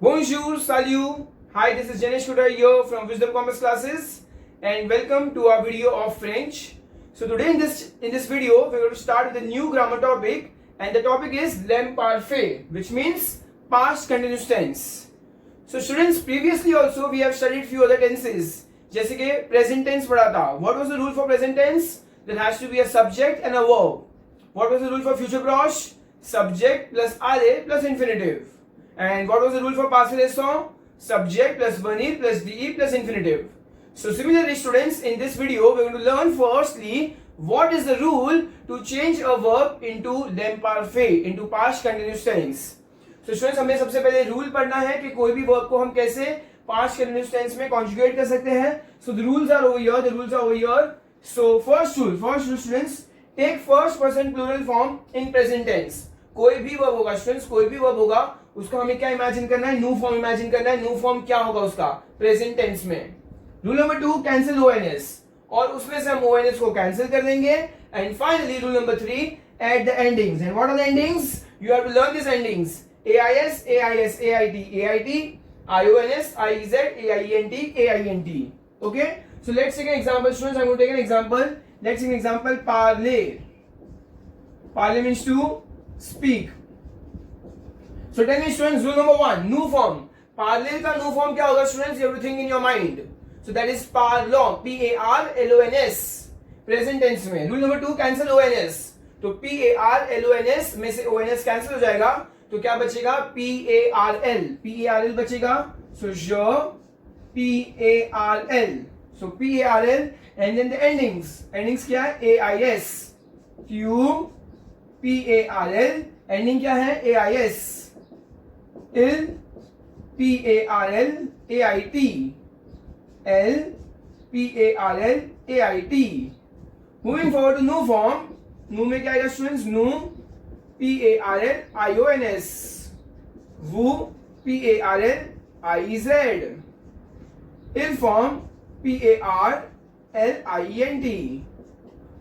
Bonjour, salut. Hi, this is Janesh Kuda here from Wisdom Commerce Classes, and welcome to our video of French. So today in this video, we're going to start with a new grammar topic, and the topic is l'imparfait, which means past continuous tense. So students, previously also we have studied few other tenses. जैसे कि present tense पढ़ा था. What was the rule for present tense? There has to be a subject and a verb. What was the rule for future proche? Subject plus are plus infinitive. And what was the rule for past liaison? Subject plus venir plus de plus infinitive. So similarly students, in this video we are going to learn firstly what is the rule to change a verb into l'imparfait, into past continuous tense. So students, हमें सबसे पहले rule पढ़ना है कि कोई भी verb को हम कैसे past continuous tense में conjugate कर सकते हैं. So the rules are over here. So first rule students, take first person plural form in present tense. कोई भी वर्ब होगा स्टूडेंट्स, कोई भी वर्ब होगा उसका हमें क्या इमेजिन करना है? न्यू फॉर्म इमेजिन करना है. न्यू फॉर्म क्या होगा उसका? प्रेजेंट टेंस में. रूल नंबर 2, कैंसिल ओएनएस, और उसमें से हम ओएनएस को कैंसिल कर देंगे. And finally rule number 3, add the endings. And what are the endings? You have to learn this endings. AIS, AIS, AIT, IONS, IEZ, AIENT. Okay? So let's take an example students. I'm going to take an example. Let's take an example. Parler. Parler means to speak. So tell me students, rule number 1, new form. Parler का new form क्या होगा students? You have to think in your mind. So that is parlons, PARLONS, present tense में. Rule number 2, cancel ONS. तो PARLONS में से ONS cancel हो जाएगा, तो क्या बचेगा? PARL बचेगा. So je, PARL. So PARL, and then the endings. Endings क्या है? AIS, Q, PARL. Ending क्या है? AIS. L, PARL, AIT, L, PARL, AIT. Moving forward to new form. new में क्या आएगा students? new, PARL, IONS. Woo, PARL, IEZ. ill form, PARLIENT.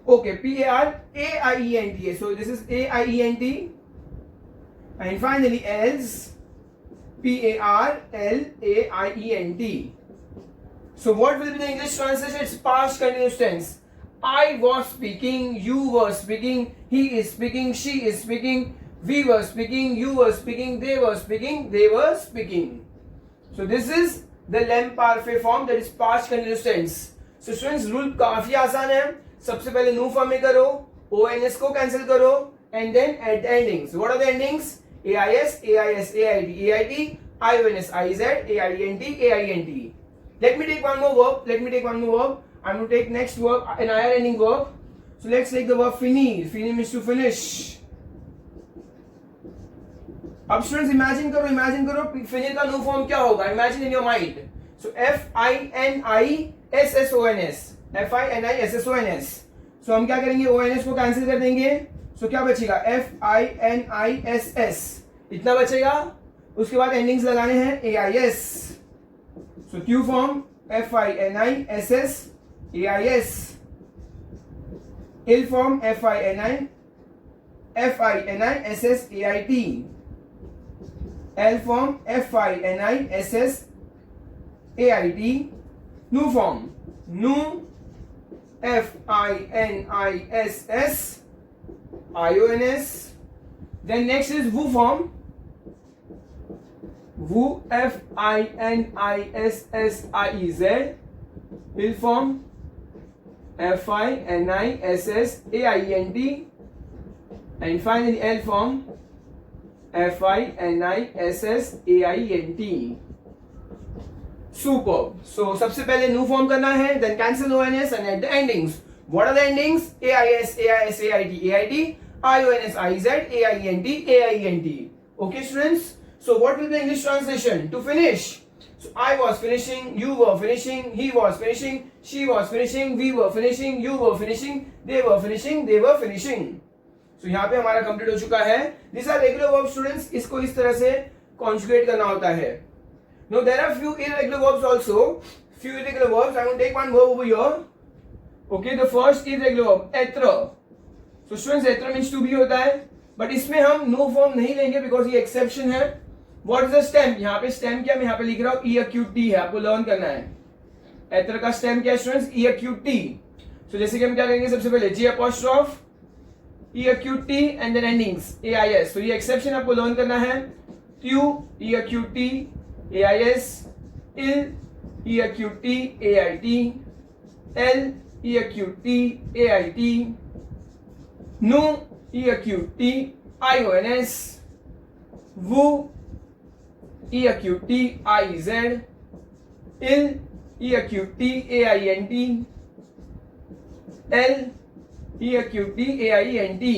Okay, PARAIENT. So this is AIENT. And finally else, PARLAIENT. So what will be the English translation? It's past continuous tense. I was speaking, you were speaking, he is speaking, she is speaking, we were speaking, you were speaking, they were speaking, they were speaking. So this is the l'imparfait form, that is past continuous tense. So students, rule काफी आसान है. सबसे पहले new form में करो, ONS को cancel करो, and then add the endings. What are the endings? AIS, AIS, AIT, IONS, IZ, AIENT. Let me take one more verb. I'm going to take next verb, an IR ending verb. So let's take the verb finir. Finir means to finish. अब students imagine करो फिनिर का new form क्या होगा? Imagine in your mind. So FINISSONS. सो हम क्या करेंगे? ONS को cancel कर देंगे. सो क्या बचेगा? FINISS. इतना बचेगा. उसके बाद एंडिंग्स लगाने हैं AIS. So Q form FINISS AIS. Ill form FINISS AIT. L form FINISS AIT. New form new FINISS IONS. Then next is woo form. Woo FINISSIEZ. Ill form FINISS AIENT. And finally L form FINISSAINT. Superb. So सबसे पहले new form करना है, then cancel ONS and add the endings. What are the endings? AIS, AIS, AIT, AIT, IONS, IZ, AIENT. Okay students? So what will be the English translation? To finish. So I was finishing, you were finishing, he was finishing, she was finishing, we were finishing, you were finishing, they were finishing, they were finishing. So यहाँ पे हमारा complete हो चुका है. These are regular verbs students. इसको इस तरह से conjugate करना होता है. Now there are few irregular verbs also. Few irregular verbs. I'm going to take one verb over here. Okay, the first irregular verb, être. So students, être means to be होता है. But इसमें हम no form नहीं लेंगे because ये exception है. What is the stem? यहाँ पे स्टेम क्या, मैं यहाँ पे लिख रहा हूँ ई एक्यूट टी है, आपको लर्न करना है। एथर का स्टेम क्या है students? E acute T. So जैसे कि हम क्या करेंगे, सबसे पहले G apostrophe E acute T and then endings A I S. तो ये एक्सेप्शन आपको लर्न करना है। ट्यू E acute T A I S, इल E acute T A I T, एल E acute T A I T, नु E acute T I O N S, वू E acute T I Z, ill E acute T A I N T, एल E acute T A I N T.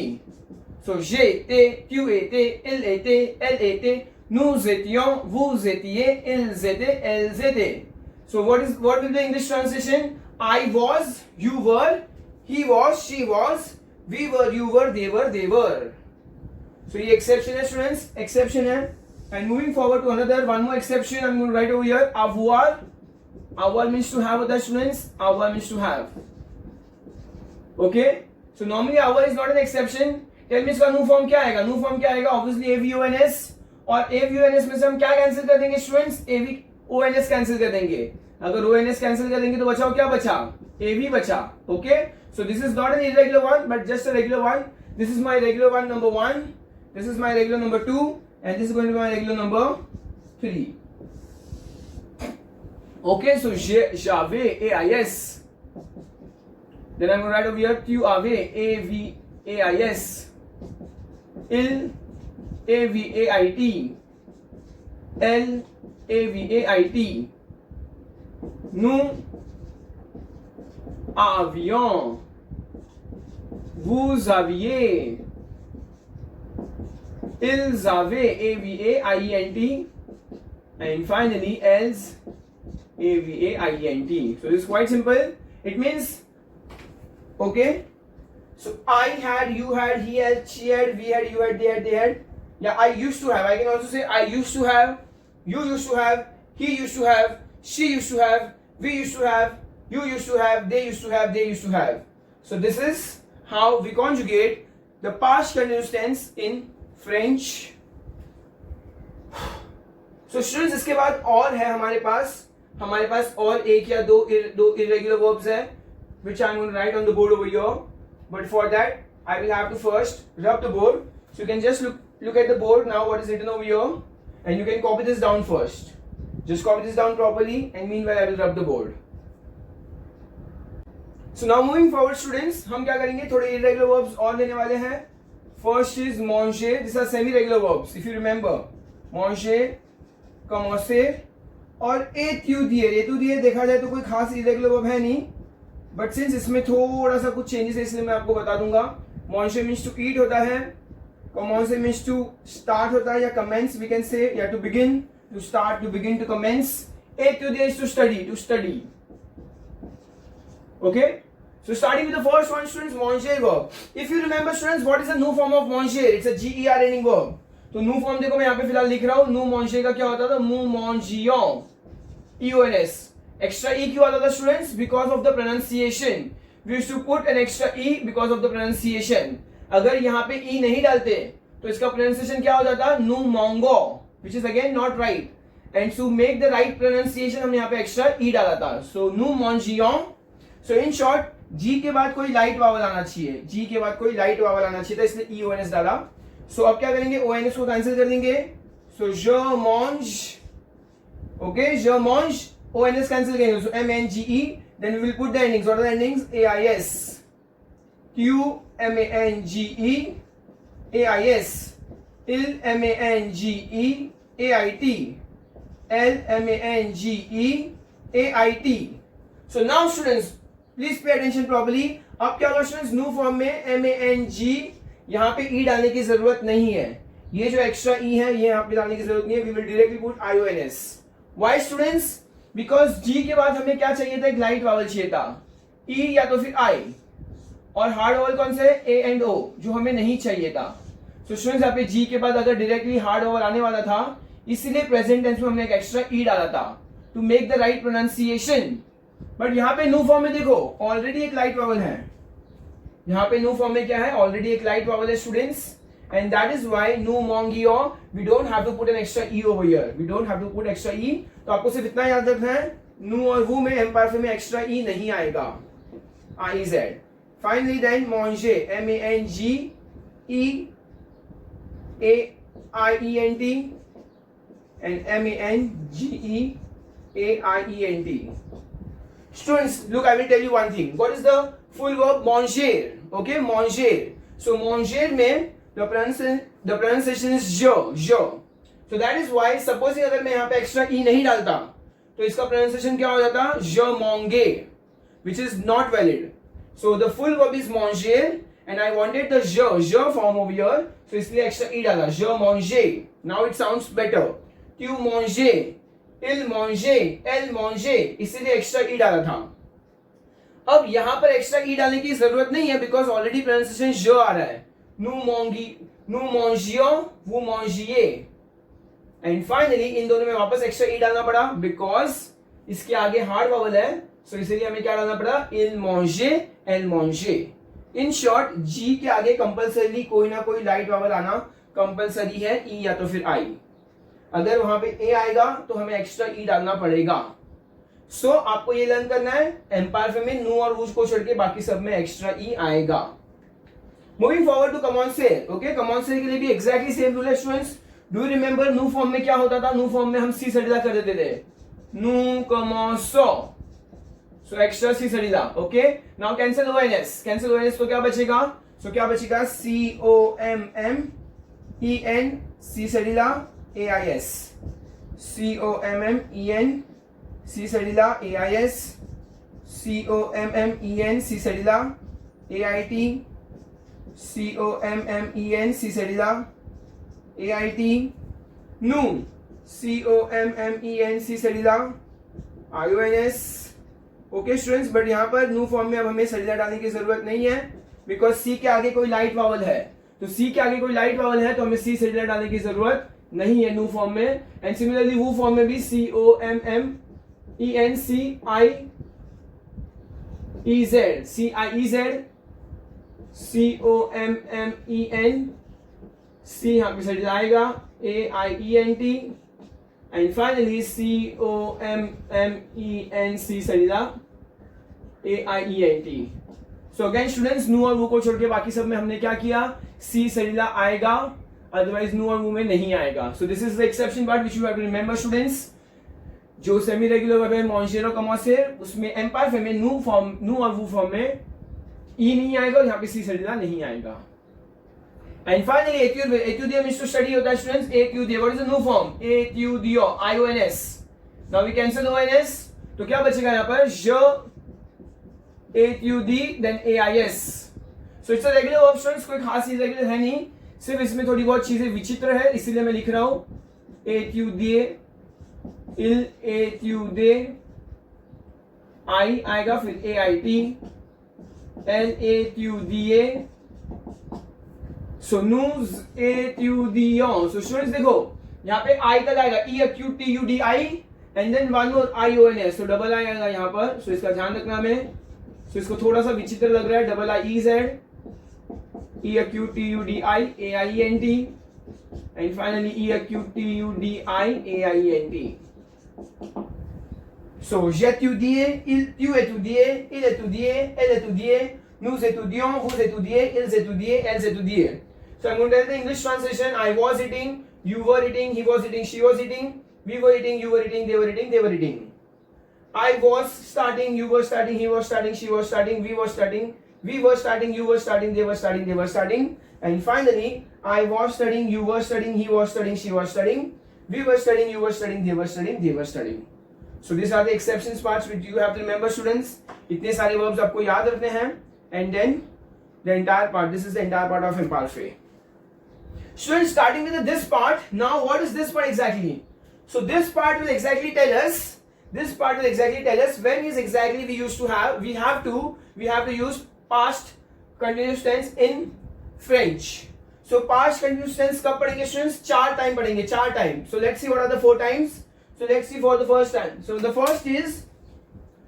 So जे ते, क्यू ए ते, इल ए ते, L A ते, nous étions, vous étiez, ils étaient, elles étaient. So what will the English translation? I was, you were, he was, she was, we were, you were, they were. So ये exception है students, exception है. And moving forward to another, one more exception I'm going to write over here. Avoir. Avoir means to have, other students. Avoir means to have. Okay. So normally avoir is not an exception. Tell me इसका new form क्या आएगा? New form क्या आएगा? Obviously AVONS. और AVONS में से हम क्या कैंसिल कर देंगे स्टूडेंट्स? AVONS कैंसिल कर देंगे। अगर ONS कैंसिल कर देंगे तो बचाओ क्या बचा? AV बचा। Okay, so this is not an irregular one but just a regular one. This is my regular one number 1, this is my regular number 2 and this is going to be my regular number 3। Okay, so j'avais AIS, then I'm going to write over here tu avais AVAIS, il AVAIT, L AVAIT, nous avions, vous aviez, ils avaient AVAIENT, and finally else AVAIENT. So this is quite simple. It means, okay, so I had, you had, he had, she had, we had, you had, they had, they had. Yeah, I used to have. I can also say I used to have, you used to have, he used to have, she used to have, we used to have, you used to have, they used to have, they used to have. So this is how we conjugate the past continuous tense in French. So students, इसके बाद और है हमारे पास और एक या दो irregular verbs है, which I'm going to write on the board over here. But for that, I will have to first rub the board. So you can just look at the board now what is written over here and you can copy this down first. Just copy this down properly and meanwhile I will rub the board. So now moving forward students, हम क्या करेंगे, थोड़े irregular verbs और लेने वाले हैं. First is manger. These are semi-regular verbs if you remember. Manger, commencer और étudier. Étudier देखा जाए तो कोई खास irregular verb है नहीं, but since इसमें थोड़ा सा कुछ changes है इसलिए मैं आपको बता दूंगा. Manger means to eat होता है. Commencer means to start होता है या commence we can say, या to begin, to start, to begin, to commence. Étudier is to study. Okay, so starting with the first one students, manger verb. If you remember students, what is the new form of manger? It's a GER ending verb. तो new form देखो मैं यहाँ पे फिलहाल लिख रहा हूँ. nous manger का क्या होता था? nous mangions, EONS. Extra E क्यों आता था students? Because of the pronunciation. We used to put an extra E because of the pronunciation. अगर यहाँ पे E नहीं डालते तो इसका pronunciation क्या हो जाता? nous mango, which is again not right. And to make the right pronunciation हमने यहाँ पे extra E डाला था. So nous mangions. So in short, G के बाद कोई light vowel आना चाहिए. G के बाद कोई light vowel आना चाहिए था, इसलिए EONS डाला. So अब क्या करेंगे? ONS को cancel कर देंगे. So je mange. Okay, je mange. ONS cancel करेंगे. So MNGE. Then we will put the endings. What are the endings? AIS. QMANGE. AIS. IL MANGE. AIT. LMANGE. AIT. So now students, please pay attention properly. अब क्या होगा students? New form में MANG यहाँ पे E डालने की जरूरत नहीं है. ये जो एक्स्ट्रा E है ये यहाँ पे डालने की जरूरत नहीं है. We will directly put IONS. Why students? Because G के बाद हमें क्या चाहिए था? एक लाइट वावल चाहिए था. E या तो फिर I. और हार्ड वावल कौन से? A and O, जो हमें नहीं चाहिए था. So स्टूडेंट्स यहाँ पे G के बाद अगर डायरेक्टली हार्ड वावल आने वाला था, इसीलिए प्रेजेंट टेंस में हमने एक एक्स्ट्रा E डाला था to make the right pronunciation. But यहाँ पे न्यू फॉर्म में देखो ऑलरेडी एक लाइट वावल है. यहाँ पे न्यू फॉर्म में क्या है? ऑलरेडी एक लाइट वावल है students. and that is why pneumongia we don't have to put an extra e over here. We don't have to put extra e. तो आपको सिर्फ इतना याद रखना है, nu और वो में एम्पारफे में एक्स्ट्रा e नहीं आएगा. IZ. Finally then manger, MANGEAIENT and MANGEAIENT. Students, look, I will tell you one thing. What is the full verb? Manger. Okay, manger. So manger में the pronunciation is je. So that is why, supposing अगर मैं यहाँ पे extra e नहीं डालता तो इसका pronunciation क्या हो जाता? Je mange, which is not valid. So the full verb is manger and I wanted the je form over here. So इसलिए extra e डाला. Je mange. Now it sounds better. Tu manges, il mange, elle mange. इसीलिए extra e डाला था. अब यहाँ पर extra ई डालने की जरूरत नहीं है बिकॉज ऑलरेडी प्रोनाउंसिएशन ज आ रहा है. nous mangions, vous mangiez. And finally in दोनों में वापस एक्स्ट्रा ई डालना पड़ा बिकॉज इसके आगे हार्ड वावल है. सो इसीलिए हमें क्या डालना पड़ा? il mange, elle mange. In short G के आगे कंपल्सरी कोई ना कोई लाइट वावल आना कंपल्सरी है, ई या तो फिर आई. अगर वहां पे ए आएगा तो हमें एक्स्ट्रा ई डालना पड़ेगा. सो आपको ये लर्न करना है. एम्पायर में नू और वूज को छोड़ के बाकी सब में एक्स्ट्रा ई आएगा. मूविंग फॉरवर्ड टू कमॉन्सेर. ओके, कमॉन्सेर के लिए भी एग्जैक्टली सेम रूल है स्टूडेंट्स. डू यू रिमेंबर नू फॉर्म में क्या होता था? नू फॉर्म में हम सी सड़ीला कर देते थे. नू कमॉन्सो, सो एक्स्ट्रा सी सड़ीला. Okay, now cancel O N S. Cancel O N S तो क्या बचेगा? सो क्या बचेगा? COMMEN सी सड़ीला AIS. COMMEN सी सड़ीला AIS. COMMEN सी सड़ीला AIT. COMMEN सी सड़ीला AIT. नू COMMEN सी सड़ीला IONS. ओके स्टूडेंट्स, बट यहाँ पर नू फॉर्म में अब हमें सड़ीला डालने की जरूरत नहीं है बिकॉज सी के आगे कोई लाइट वावल है. तो सी के आगे कोई लाइट वावल है तो हमें सी सड़ीला डालने की जरूरत नहीं है नू फॉर्म में. एंड सिमिलरली वो फॉर्म में भी COMMENCIEZ COMMEN सी यहाँ पे सड़ीला आएगा AIENT. And finally COMMEN C सड़ीला AIENT. सो अगेन स्टूडेंट्स, नू और वो को छोड़ के बाकी सब में हमने क्या किया? सी सड़ीला आएगा, अदरवाइज नू और वो में नहीं आएगा. So this is the exception part which you have to remember students. जो सेमी रेगुलर वर्ब है मॉन्जेर और कमॉन्सेर, उसमें एम्पायर फॉर्म में नू और वो फॉर्म में ई नहीं आएगा और यहाँ पे सी सड़ीला नहीं आएगा. एंड फाइनली एट्यूडियो मींस टू स्टडी होता है स्टूडेंट्स. एट्यूडियो, what is the new form? एट्यूडियो IONS. Now we cancel ONS तो क्या बचेगा यहाँ पर? ज ATUD then AIS. So it's a regular verb students. कोई खास इरेगुलर है नहीं, सिर्फ इसमें थोड़ी बहुत चीजें विचित्र है, इसीलिए मैं लिख रहा हूं. एट्यूडे, इल एट्यूडे, आई आएगा फिर AIT, LATUDA. सो नूज एट्यूडियों. सो स्टूडेंट्स देखो यहाँ पे आई तक आएगा EAQTUDI and then one more IONS. So double I आएगा यहाँ पर. सो इसका ध्यान रखना हमें. सो इसको थोड़ा सा विचित्र लग रहा है. Double IEZ EAQTUDI AIENT and finally EAQTUDI AIENT. So j'étudiais, tu étudiais, il étudiait, elle étudiait, nous étudions, vous étudiez, ils étudiaient, elles étudiaient. So I'm going to tell the English translation. I was eating, you were eating, he was eating, she was eating, we were eating, you were eating, they were eating, they were eating. I was starting, you were starting, he was starting, she was starting, we were starting, you were starting, they were starting. And finally, I was studying, you were studying, he was studying, she was studying, we were studying, you were studying, they were studying. So these are the exceptions parts which you have to remember students. इतने सारे verbs आपको याद रखने हैं. And then the entire part, this is the entire part of imparfait. Students, starting with this part, now what is this part exactly? So this part will exactly tell us when is exactly we have to use past continuous tense in French. So past continuous tense कब पढ़ेंगे students? 4 time पढ़ेंगे, 4 time. So let's see what are the 4 times. So let's see for the first time. So the first is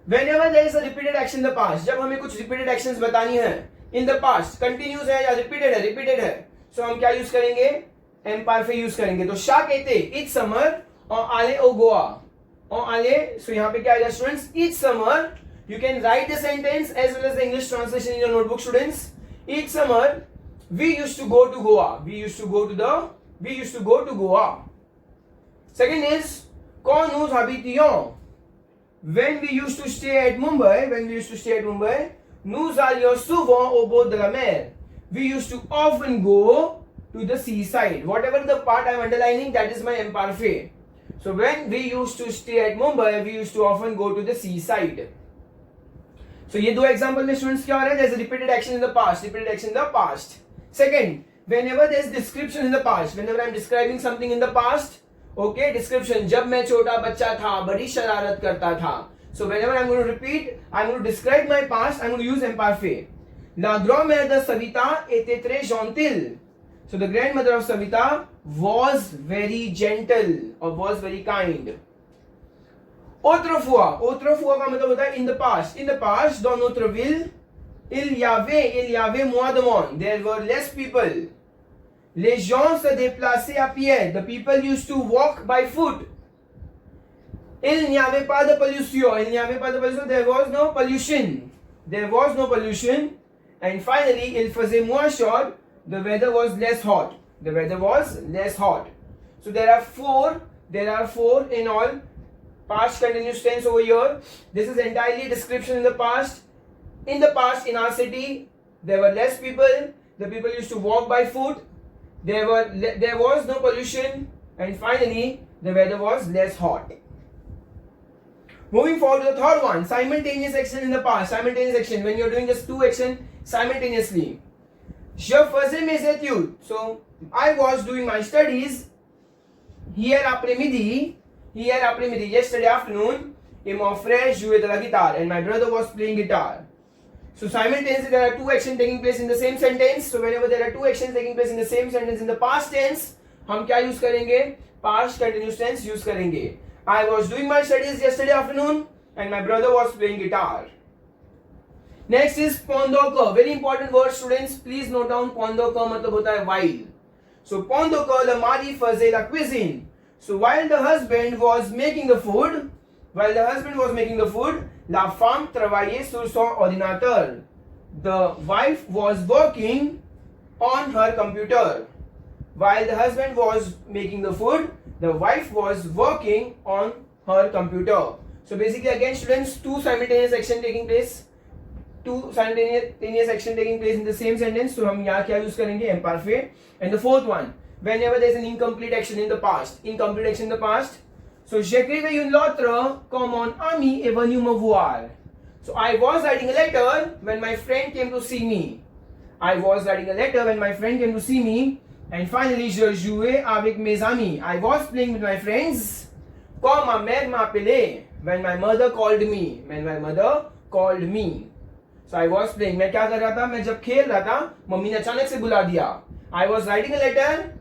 whenever there is a repeated action in the past. जब हमें कुछ repeated actions बतानी है in the past, continuous है या repeated है. सो हम क्या यूज करेंगे, एम्पारफे यूज करेंगे. तो chaque été, each summer, on allait au Goa. On allait, so यहाँ पे क्या आएगा students, each summer, you can write the sentence as well as the English translation in your notebook students. Each summer, we used to go to Goa. We used to go to Goa. Second is, quand nous habitions, when we used to stay at Mumbai, nous allions souvent au bord de la mer. We used to often go to the seaside. Whatever the part I am underlining, that is my imparfait. So when we used to stay at Mumbai, we used to often go to the seaside. So ये दो example में students क्या हो रहा है, there's a repeated action in the past. Second, whenever there is description in the past, whenever I am describing something in the past, okay, description, जब मैं छोटा बच्चा था, बड़ी शरारत करता था. So whenever I'm going to repeat, I'm going to describe my past, I'm going to use imparfait. La grand-mère de Savita était très gentille. So the grandmother of Savita was very gentle or was very kind. Autrefois का मतलब होता है in the past, dans notre ville, il y avait moins de monde. There were less people. Les gens se déplaçaient à pied. The people used to walk by foot. Il n'y avait pas de pollution. There was no pollution. And finally, il faisait moins chaud. The weather was less hot. So there are four in all. Past continuous tense over here. This is entirely description in the past. In the past, in our city, there were less people. The people used to walk by foot. There was no pollution, and finally, the weather was less hot. Moving forward to the third one, simultaneous action in the past. Simultaneous action when you're doing just two actions simultaneously. Je faisais mes études. So I was doing my studies. Hier après-midi, yesterday afternoon, et mon frère jouait de la guitare, and my brother was playing guitar. So simultaneously there are two actions taking place in the same sentence. So whenever there are two actions taking place in the same sentence in the past tense, हम क्या use करेंगे? Past continuous tense use करेंगे. I was doing my studies yesterday afternoon and my brother was playing guitar. Next is pendant que. Very important word students. Please note down pendant que मतलब होता है while. So pendant que le mari faisait la cuisine. So while the husband was making the food, la femme travaillait sur son ordinateur. The wife was working on her computer. While the husband was making the food, the wife was working on her computer. So basically again students, two simultaneous action taking place in the same sentence. So हम यहाँ क्या use करेंगे? Imparfait. And the fourth one, whenever there is an incomplete action in the past. So j'écrivais une lettre quand mon ami est venu me voir. So I was writing a letter when my friend came to see me. And finally, je jouais avec mes amis. I was playing with my friends. Quand ma mère m'appelait, when my mother called me. So I was playing. मैं क्या कर रहा था? मैं जब खेल रहा था, मम्मी ने अचानक से बुला दिया. I was writing a letter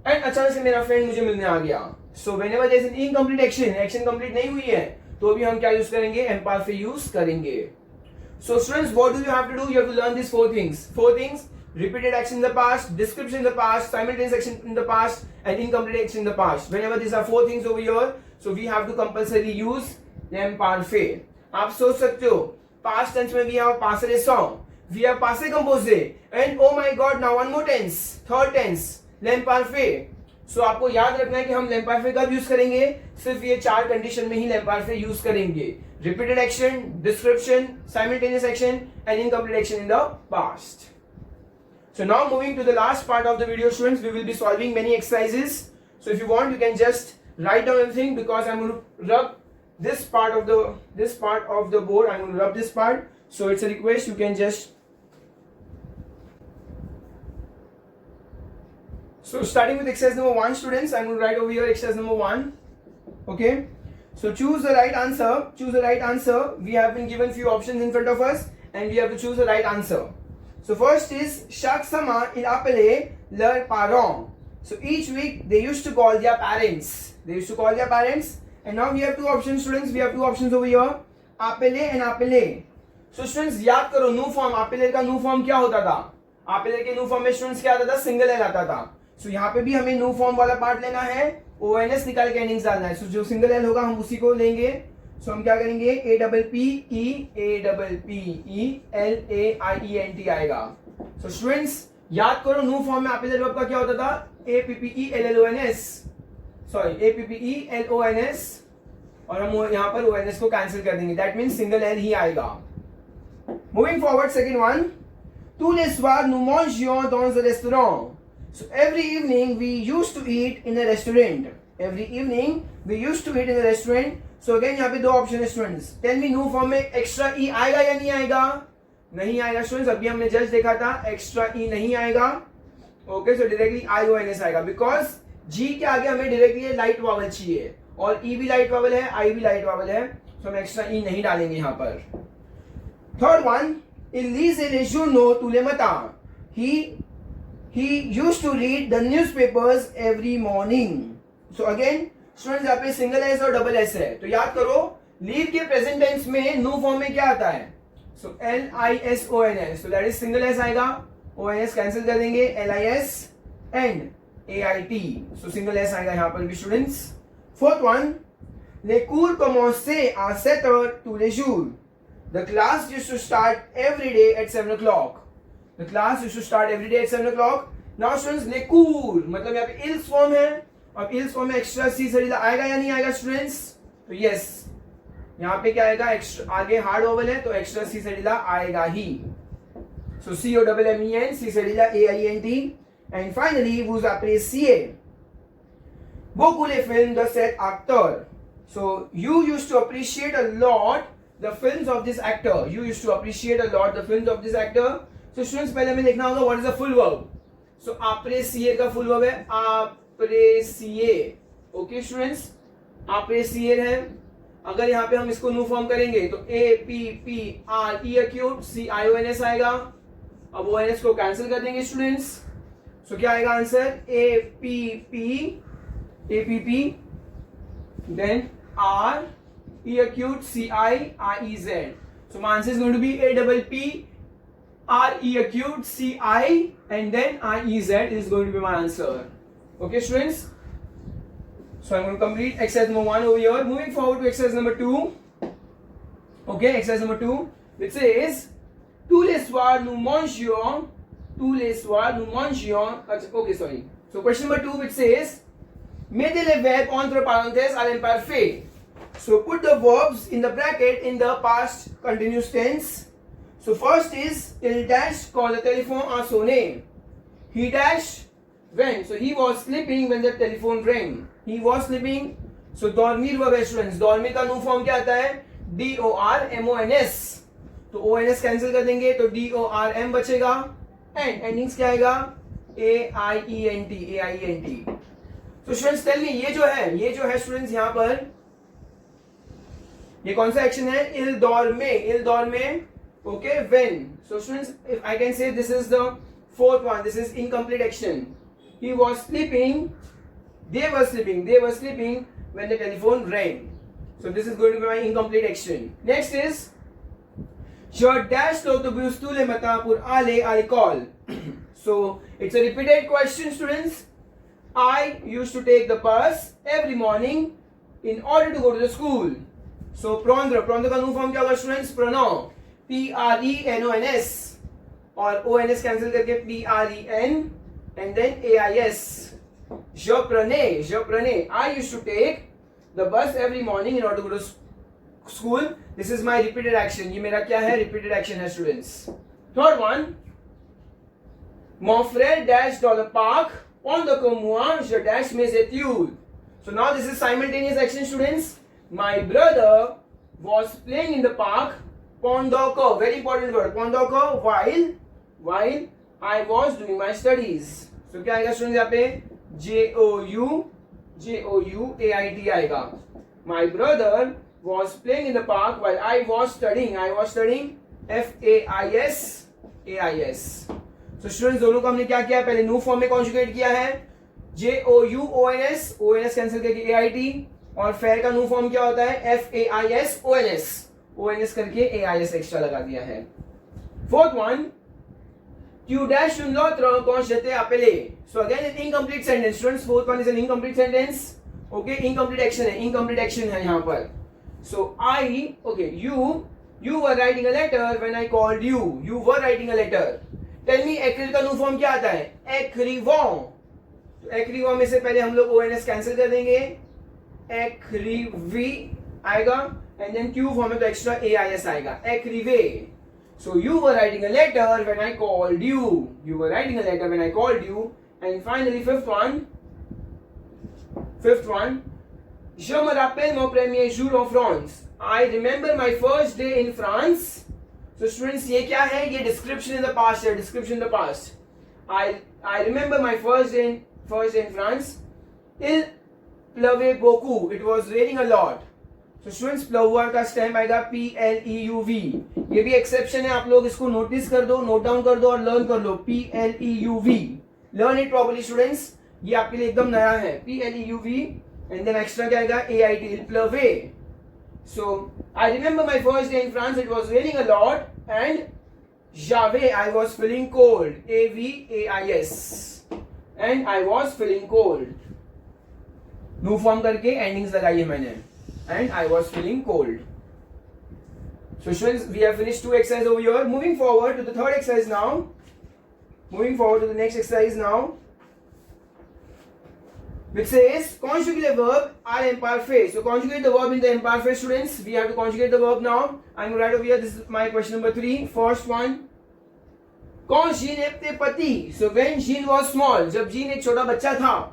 and अचानक से मेरा फ्रेंड मुझे मिलने आ गया. So whenever there is an incomplete action complete नहीं हुई है, तो भी हम क्या यूज करेंगे? Imparfait यूज करेंगे. So students, what do you have to do? You have to learn these four things. Repeated action in the past, description in the past, simultaneous action in the past, and incomplete action in the past. Whenever these are four things over here, so we have to compulsory use imparfait. आप सोच सकते हो, past tense में we have passé récent, we have passé composé, and oh my god, now one more tense, third tense, l'imparfait. So आपको याद रखना है कि हम l'imparfait कब यूज करेंगे? सिर्फ ये चार कंडीशन में ही l'imparfait यूज करेंगे. Repeated action, description, simultaneous action, and incomplete action in the past. So now moving to the last part of the video students, we will be solving many exercises. So if you want, you can just write down everything, because I'm going to rub this part of the board. I'm going to rub this part. So it's a request, you can just. So starting with exercise number 1 students, I'm going to write over here exercise number 1. Okay. So choose the right answer. We have been given few options in front of us and we have to choose the right answer. So first is chaque semaine il appelait leurs parents. So each week they used to call their parents. And now we have two options students. We have two options over here. Appeler and appeler. So students याद करो new form appeler का new form क्या होता था? आपेलर के new form में students क्या आता था, सिंगल एल आता था। सो यहाँ पे भी हमें न्यू फॉर्म वाला पार्ट लेना है, ONS निकाल के एंडिंग्स डालना है। सो जो सिंगल एल होगा हम उसी को लेंगे। सो हम क्या करेंगे, APPELAIENT आएगा। सो स्टूडेंट्स याद करो न्यू फॉर्म में आपेलर वर्ब का क्या होता था, APPELLONS, सॉरी APPELONS, और हम यहाँ पर ONS को कैंसिल कर देंगे, दैट मीन्स सिंगल एल ही आएगा। Moving forward, second one, tous les soirs nous mangions dans un restaurant. So every evening we used to eat in a restaurant. Every evening we used to eat in a restaurant. So again यहाँ पे दो option है students, tell me new form में extra E आएगा या नहीं आएगा, नहीं आएगा स्टूडेंट्स। अभी हमने जस्ट देखा था एक्स्ट्रा ई नहीं आएगा। ओके, सो डायरेक्टली IONS आएगा, बिकॉज जी के आगे हमें डायरेक्टली लाइट वावल चाहिए, और ई भी लाइट वावल है, आई भी लाइट वावल है, तो हम एक्स्ट्रा ई नहीं डालेंगे यहाँ पर। Third one, il lisait les journaux tous les matins. He used to read the newspapers every morning. So again students यहाँ पे सिंगल एस और डबल एस है, तो याद करो लीव के प्रेजेंट टेंस में न्यू फॉर्म में क्या आता है, सो LISONS, तो दैट इज सिंगल एस आएगा, ONS कैंसिल कर देंगे, LIS and AIT, so single S आएगा यहाँ पर भी students. Fourth one, les cours commençaient à 7h tous les jours. The class used to start every day at 7 o'clock. The class used to start every day at 7 o'clock. Now students, les cours मतलब यहाँ पे ills form है, और ills form में extra C सरीला आएगा या नहीं आएगा स्टूडेंट्स, तो यस यहाँ पे क्या आएगा, एक्स्ट्रा आगे हार्ड ओवल है तो एक्स्ट्रा सी सरीला आएगा ही। सो COMMEN, सी सरीला AIENT, and finally vous appréciez beaucoup les films de cet acteur. So you used to appreciate a lot the films of this actor. You used to appreciate a lot the films of this actor. So students पहले हमें लिखना होगा what is the full verb. So appreciate का full verb है appreciate. Okay students, appreciate है। अगर यहाँ पे हम इसको न्यू फॉर्म करेंगे तो APPRE acute CIONS आएगा, अब ONS को कैंसिल कर देंगे स्टूडेंट्स। सो क्या आएगा answer, APP then RE acute CIREZ. So my answer is going to be APPRE acute CI and then IEZ is going to be my answer. Okay students, so I'm going to complete exercise number 1 over here. Moving forward to exercise number 2. Okay, exercise number 2, which says tous les soirs nous mangions, tous les soirs nous mangions. Okay, sorry. So question number 2, which says mettez les verbes entre parenthèses à l'imparfait. So put the verbs in the bracket in the past continuous tense. So first is il dash quand le téléphone a sonné. He dash when. So he was sleeping when the telephone rang. He was sleeping. So dormir verb है students. Dormir का new form क्या आता है, DORMONS. तो ONS cancel कर देंगे तो DORM बचेगा, एंड एंडिंग्स क्या आएगा, AIENT. तो स्टूडेंट्स टेल मी ये जो है स्टूडेंट्स यहाँ पर ये कौन सा एक्शन है, इल dorme. Okay, when. So students, if I can say this is the fourth one, this is incomplete action. He was sleeping, they were sleeping when the telephone rang. So this is going to be my incomplete action. Next is je dash l'autobus tous les matins pour aller à l'école. So it's a repeated question students. I used to take the bus every morning in order to go to the school. So prendre का new form क्या होगा students, pronoun, PRENONS, और ONS cancel करके PREN and then AIS. Je prenais. I used to take the bus every morning in order to go to school. This is my repeated action. ये मेरा क्या है, repeated action है students. Third one, mon frère dash dans le parc pendant que moi je dash mes études. So now this is simultaneous action students. My brother was playing in the park pendant que, very important word, pendant que, while I was doing my studies. So क्या आएगा students यहाँ पे, JOUAIT आएगा. My brother was playing in the park while I was studying FAIS. So students दोनों को हमने क्या किया, पहले न्यू फॉर्म में कॉन्जुगेट किया है, JOUONS कैंसिल करके AIT, और फेयर का न्यू फॉर्म क्या होता है, FAIS ONS करके AIS एक्स्ट्रा लगा दिया है. Fourth one, Tu dash une l'autre quand je t'ai appelé. So again an incomplete sentence. Students, fourth one is an incomplete sentence. Okay, incomplete action है, incomplete action है यहाँ पर. So you were writing a letter when I called you. You were writing a letter. Tell me écrire का new form क्या आता है? écrivons. तो écrivons में से पहले हम लोग ONS कैंसिल कर देंगे. écrivi आएगा and then Q फॉर्म में तो एक्स्ट्रा AIS आएगा. écrivez. So you were writing a letter when I called you. You were writing a letter when I called you. And finally fifth one. Je me rappelle mon premier jour en France. I remember my first day in France. So students, ये क्या है? ये description in the past है. Description in the past. I remember my first day in France. Il pleuvait beaucoup. It was raining a lot. So students, pleuvoir का stem आएगा PLEUV. ये भी exception है, आप लोग इसको नोटिस कर दो, नोट डाउन कर दो और लर्न कर लो. PLEUV. Learn it properly students, ये आपके लिए एकदम नया है. PLEUV एंड देन एक्स्ट्रा क्या आएगा? AIT. Il pleuvait. So I remember my first day in France. It was raining a lot and j'avais, I was feeling cold. AVAIS. And I was feeling cold. New form करके endings लगाई है मैंने. And I was feeling cold. So students, we have finished two exercises over here. Moving forward to the third exercise now. Moving forward to the next exercise now, which says conjugate the verb are imperfect. So conjugate the verb in the imperfect, students. We have to conjugate the verb now. I'm right over here. This is my question number 3. First one. Quand Jean était petit. So when Jean was small, जब Jean एक छोटा बच्चा था,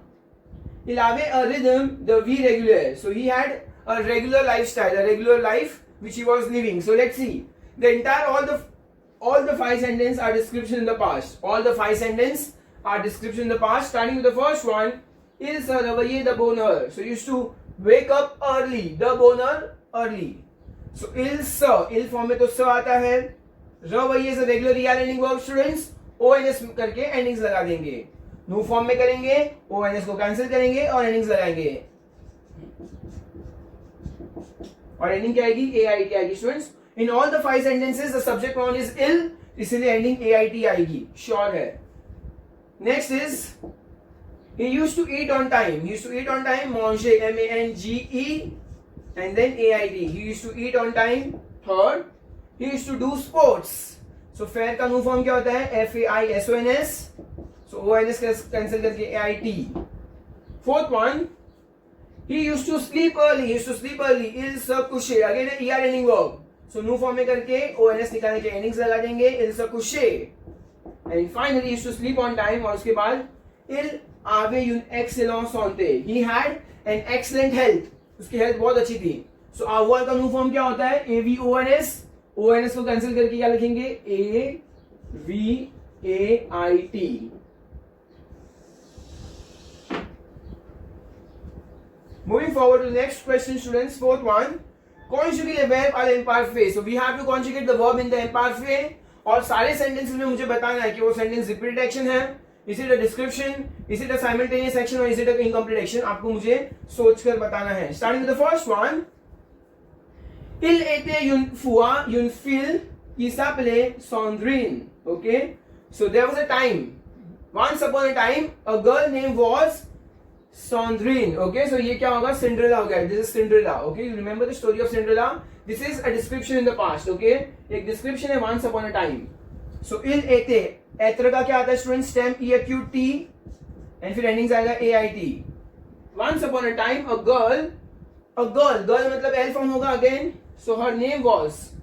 il avait a rhythm de vie régulière. So he had a regular lifestyle, a regular life which he was living. So let's see. The entire all the five sentences are description in the past. All the five sentences are description in the past. Starting with the first one, il se réveillait de bonne heure. So used to wake up early. De bonne heure, early. So il form में तो स आता है. réveiller is a regular ER ending verb, students. ONS करके endings लगा देंगे. New form में करेंगे, ONS को कैंसिल करेंगे और endings लगाएंगे. और एंडिंग क्या आएगी? AIT आएगी students. In all the five sentences the subject pronoun is इल, इसलिए एंडिंग AIT आएगी, श्योर है. Next is he used to eat on time. He used to eat on time. Manger, MANGE and then AIT. He used to eat on time. Third, he used to do sports. So fair का new form क्या होता है? FAISONS. So ONS cancel करके AIT. Fourth one, he used to sleep early. He used to sleep early. Il se couchait. Again ER ending verb. So new form में करके ONS निकालने के endings लगा देंगे. Il se couchait. And finally he used to sleep on time. और उसके बाद il avait une excellente santé. He had an excellent health. उसकी हेल्थ बहुत अच्छी थी. So avoir का न्यू फॉर्म क्या होता है? AVONS. ONS को कैंसिल करके क्या लिखेंगे? AVAIT. Moving forward to the next question, students. Fourth one. Conjugate the verb à l'imparfait. So we have to conjugate the verb in the imperfect. और सारे sentences में मुझे बताना है कि वो sentence repeated action है, is it a description, is it a simultaneous action or is it a incomplete action? आपको मुझे सोचकर बताना है. Starting with the first one. Il était une fois une fille qui s'appelait Sandrine. Okay. So there was a time. Once upon a time, a girl name was Sandrine. Okay, so ये क्या होगा? Cinderella हो गया. This is Cinderella. Okay, you remember the story of Cinderella? This is a description in the past. Okay, एक description है once upon a time. So il était. एत्र का क्या आता है स्टूडेंट? स्टेम EAQT एंड फिर endings आएगा AIT. Once upon a time, a girl मतलब L form होगा again. So her name was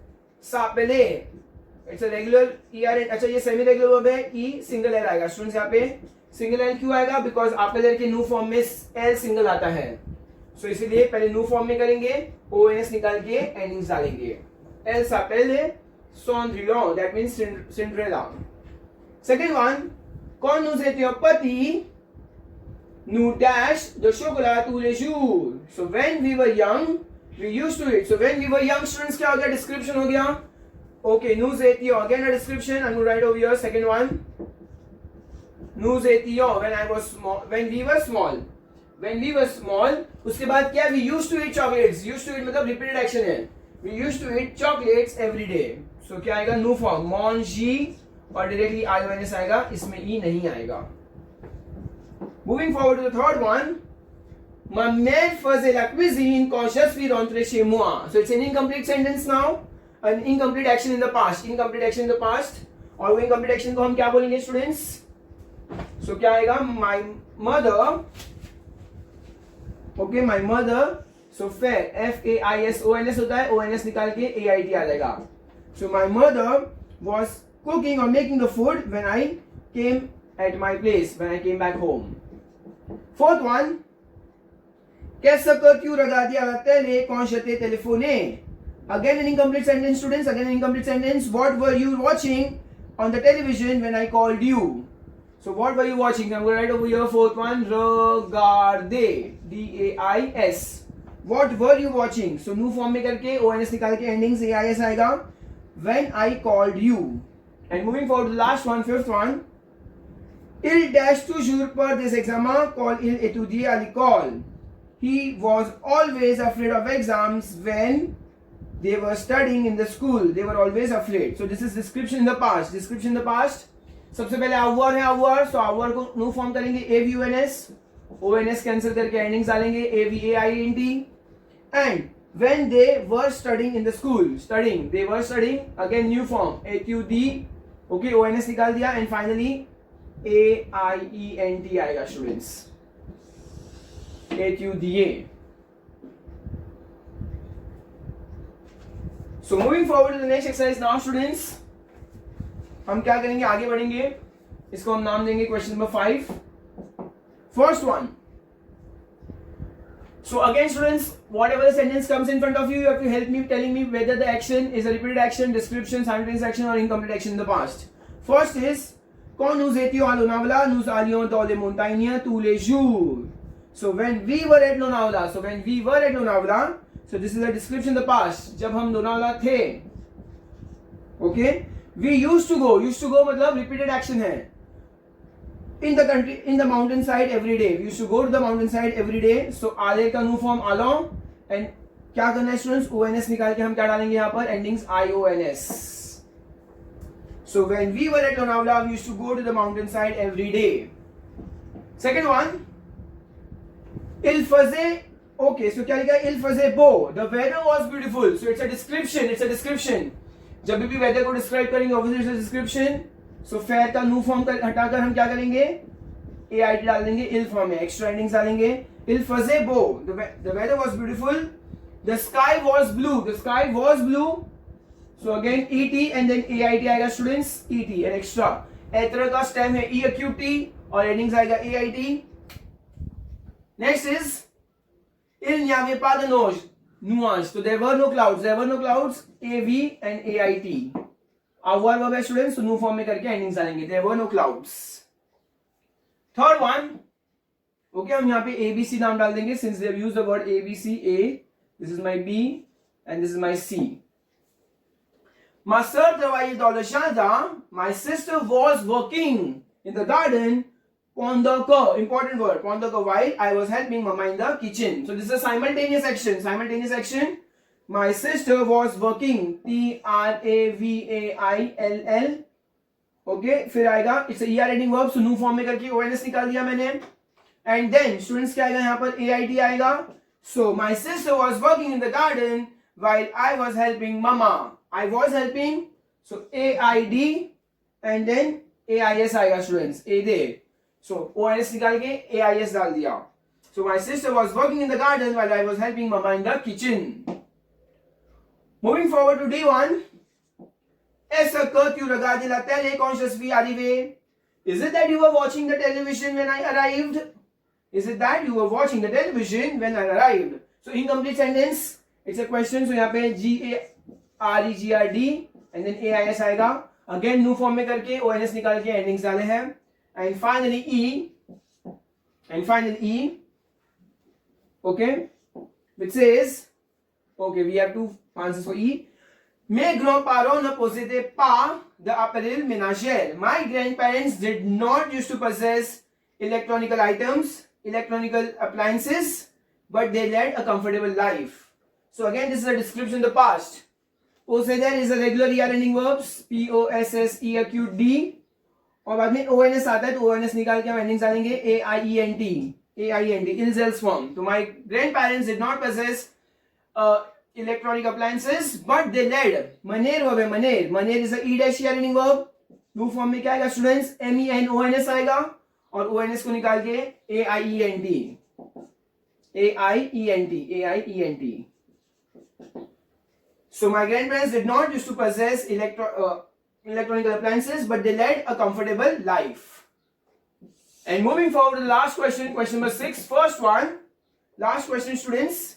s'appelait. It's a regular ER. अच्छा ये सेमी रेगुलर वर्ब है. E सिंगल L आएगा स्टूडेंट्स. यहाँ पे सिंगल L क्यों आएगा? बिकॉज अपेलर के न्यू फॉर्म में L सिंगल आता है. सो इसीलिए पहले न्यू फॉर्म में करेंगे, ONS निकाल के एंडिंग्स डालेंगे. Elle s'appelle Cendrillon. That means Cinderella. Second one, quand nous étions petits, nous dash de chocolat tous les jours. So when we were young, we used to eat. So when we were young, students क्या हो गया? Description हो गया. Okay, nous étions again a description. I'm going to write over here. Second one, nous étions when we were small. When we were small, उसके बाद क्या? We used to eat chocolates. Used to eat मतलब repeated action है. We used to eat chocolates every day. So क्या आएगा? New form. Manger और directly IONS आएगा, इसमें ई नहीं आएगा. Moving forward to the third one. Ma mère faisait la cuisine quand je suis rentré chez moi. So it's an incomplete sentence now. An incomplete action in the past. Incomplete action in the past. और वो incomplete action को हम क्या बोलेंगे students? So क्या आएगा? My mother. Okay, my mother. So fair. FAISONS होता है. ONS निकाल के AIT आ जाएगा. So my mother was cooking or making the food when I came at my place. When I came back home. Fourth one. Qu'est-ce que tu regardais à la télé quand je t'ai téléphoné? Again an incomplete sentence, students. Again an incomplete sentence. What were you watching on the television when I called you? So what were you watching? I'm going to write over here fourth one. Regarder. DAIS. What were you watching? So new form में करके ONS निकाल के ending से AIS आएगा. When I called you. And moving forward to the last one, fifth one. Il dash toujours par des examens quand il étudiait à l'école. He was always afraid of exams when they were studying in the school. They were always afraid. So this is description in the past. Description in the past. सबसे पहले our है our. So our को new form करेंगे AVUNS. ONS cancel करके endings डालेंगे AVAINT. And when they were studying in the school. Studying. They were studying. Again new form. AQD. Okay, ONS निकाल दिया. And finally AIENT आएगा students. AQDA. So moving forward to the next exercise now students. हम क्या करेंगे, आगे बढ़ेंगे. इसको हम नाम देंगे question number 5. First one. So again students, whatever the sentence comes in front of you, you have to help me telling me whether the action is a repeated action, description, simultaneous action or incomplete action in the past. First is quand nous étions à Lonavala, nous allions dans les montagnes tous les jours. So when we were at Lonavala, so this is a description in the past. जब हम लोनावला थे, okay? We used to go मतलब repeated action है. In the country, in the mountainside every day. We used to go to the mountainside every day. So आले का new form along and क्या करना है students? ONS निकाल के हम क्या डालेंगे यहाँ पर? Endings IONS. So when we were at Lonavala, we used to go to the mountainside every day. Second one. Il faisait, okay, so क्या लिखा है? Il faisait beau. The weather was beautiful. So it's a description. जब भी weather को describe करेंगे, obviously it's a description. So fair का new form हटाकर हम क्या करेंगे? AIT डाल देंगे, il form में, extra endings डालेंगे. Il faisait beau. The weather was beautiful. The sky was blue. So again ET and then AIT आएगा students, ET and extra. एत्र का stem है EAQT और endings आएगा AIT. Next is il n'y avait pas de nuages. So there were no clouds. AV and AIT. Our verb है students. So new form में करके endings डालेंगे. There were no clouds. Third one. Okay, हम यहाँ पे ABC नाम डाल देंगे since they have used the word ABC. A. This is my B and this is my C. Ma sœur travaillait dans le jardin. My sister was working in the garden. Pendant que, important word, pendant que while I was helping mama in the kitchen. So this is a simultaneous action. My sister was working. TRAVAILL. Okay, फिर आएगा, it's a ER ending verb, so new form में करके ONS निकाल दिया मैंने. And then students क्या आएगा यहाँ पर? AIT आएगा. So my sister was working in the garden while I was helping mama. I was helping, so AID and then AIS आएगा students. A there. So ONS निकाल के AIS डाल दिया. So my sister was working in the garden while I was helping mama in the kitchen. Moving forward to D1. Est-ce que tu regardais la télé quand je suis arrivé? Is it that you were watching the television when I arrived? So incomplete sentence. It's a question. So यहाँ पे GAREGRD and then AIS आएगा. Again new form में करके ONS निकाल के endings डाले हैं. And finally E. Okay, which says, okay, we have two answers for E. Mes grands-parents ne possédaient pas d'appareil ménager. My grandparents did not used to possess electronic appliances, but they led a comfortable life. So again, this is a description in the past. possessor is a regular ER ending verbs, POSSEQD, और बाद में ONS आता है तो ONS निकाल के हम endings डालेंगे AIENT, इल्स एल्स फॉर्म. तो my grandparents did not possess electronic appliances but they led. मनेर वर्ब है, मनेर is a E-ER ending verb. टू फॉर्म में क्या आएगा स्टूडेंट्स? MENONS आएगा और ONS को निकाल के AIENT. So my grandparents did not used to possess electronic appliances, but they led a comfortable life. And moving forward to the last question, question number 6. First one, last question, students,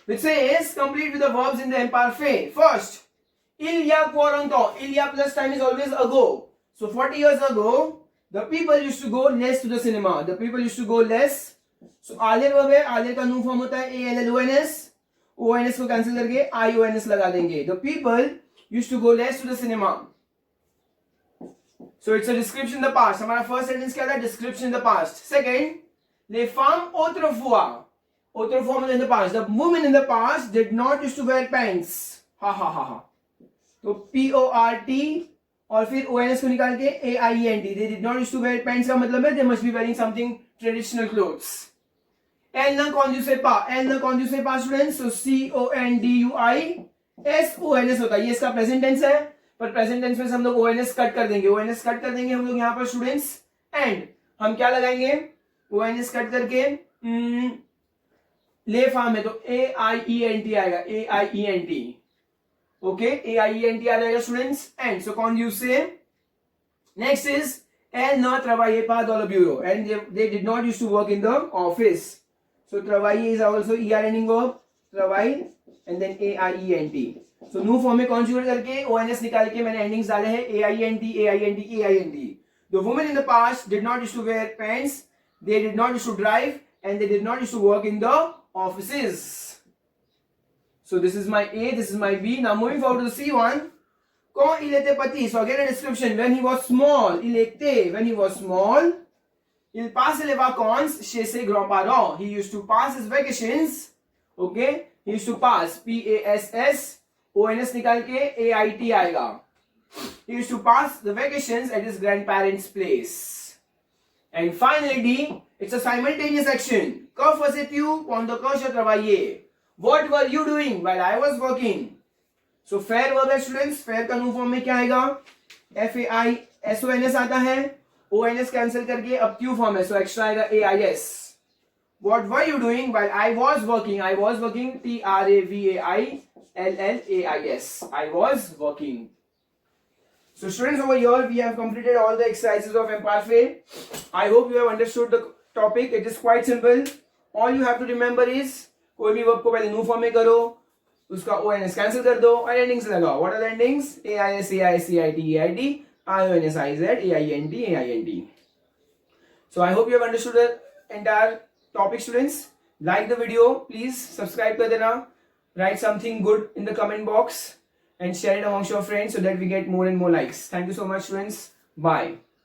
which says complete with the verbs in the imperfect. First, il y a quaranto. Il y a plus time is always ago. So 40 years ago, the people used to go less to the cinema. The people used to go less. So आलेर verb है, आलेर का new form होता है ALLONS. ONS को cancel करके IONS लगा देंगे. The people used to go less to the cinema. So it's a description in the past. हमारा first sentence क्या था? Description in the past. Second, les femmes autrefois. Autrefois in the past. The women in the past did not used to wear pants. Ha ha ha ha. तो PORT और फिर ONS को निकाल के AIENT. They did not used to wear pants का मतलब है they must be wearing something traditional clothes. Elle ne conduisait pas. Elle ne conduisait pas students. So CONDUISONS होता है. ये इसका प्रेजेंट टेंस है, पर प्रेजेंट टेंस में हम लोग ONS कट कर देंगे. ONS कट कर देंगे हम लोग यहाँ पर स्टूडेंट्स. एंड हम क्या लगाएंगे? ONS कट करके ले फार्म है तो AIENT आएगा. AIENT. ओके, AIENT आ जाएगा students. And so conduisait. Next is elle ne travaillait pas dans le bureau, and they did not used to work in the office. So travailler is also ER ending verb, travail, and then AIENT. So new form में conjugate करके ONS निकाल के मैंने endings डाले हैं AIENT. The women in the past did not used to wear pants, they did not used to drive, and they did not used to work in the offices. So this is my A, this is my B. Now moving forward to the C1. Quand il était petit, so again a description. When he was small, il était. When he was small, il passait les vacances chez ses grands-parents. He used to pass his vacations. Okay, he used to pass. PASS. ONS निकाल के AIT आएगा. He used to pass the vacations at his grandparents' place. And finally D, it's a simultaneous action. Que faisais-tu pendant que je travaillais? What were you doing while I was working? So fair verb है students. Fair का new form में क्या आएगा? FAISONS आता है. ONS cancel करके अब Q form है, सो एक्स्ट्रा आएगा AIS. What were you doing while I was working? I was working. TRAVAILLAIS. I was working. So students, over here we have completed all the exercises of imperfect. I hope you have understood the topic. It is quite simple. All you have to remember is कोई भी verb को पहले new form में करो, उसका ONS cancel कर दो और एंडिंग्स लगाओ. What are the endings? AIS, AIC, AIT, EIT, IONS, IZ, AIENT. So I hope you have understood the entire topic, students. Like the video, please subscribe कर देना. Write something good in the comment box and share it amongst your friends so that we get more and more likes. Thank you so much, students. Bye.